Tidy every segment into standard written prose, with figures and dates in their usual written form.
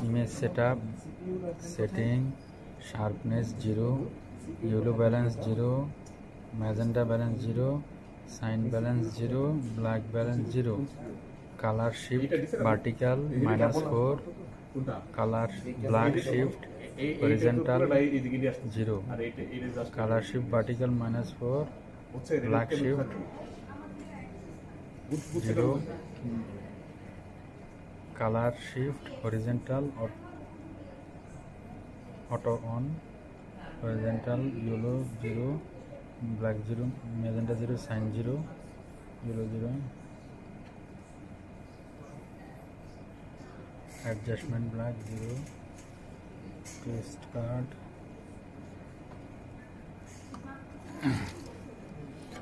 image setup, setting, sharpness 0, yellow balance 0, magenta balance 0, sign balance 0, black balance 0, color shift vertical -4, color black shift horizontal 0, color shift vertical -4, black shift 0, color shift horizontal auto on, horizontal yellow 0, black 0, magenta 0, sign 0, yellow 0, adjustment black 0, test card।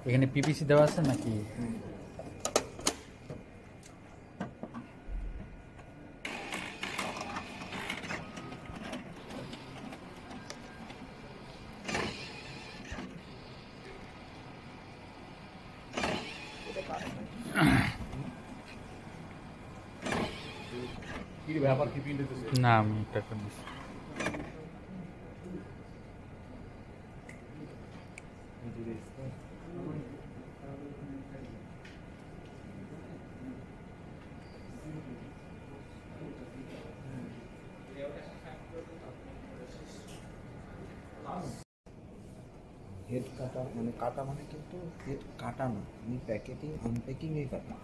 এখানে PPC দেওয়া আছে নাকি? না আমি টাকা দিচ্ছি। Head কাটা মানে কাটা মানে কিন্তু হেড কাটা না, আমি প্যাকেটিং আনপ্যাকিংই কাটা।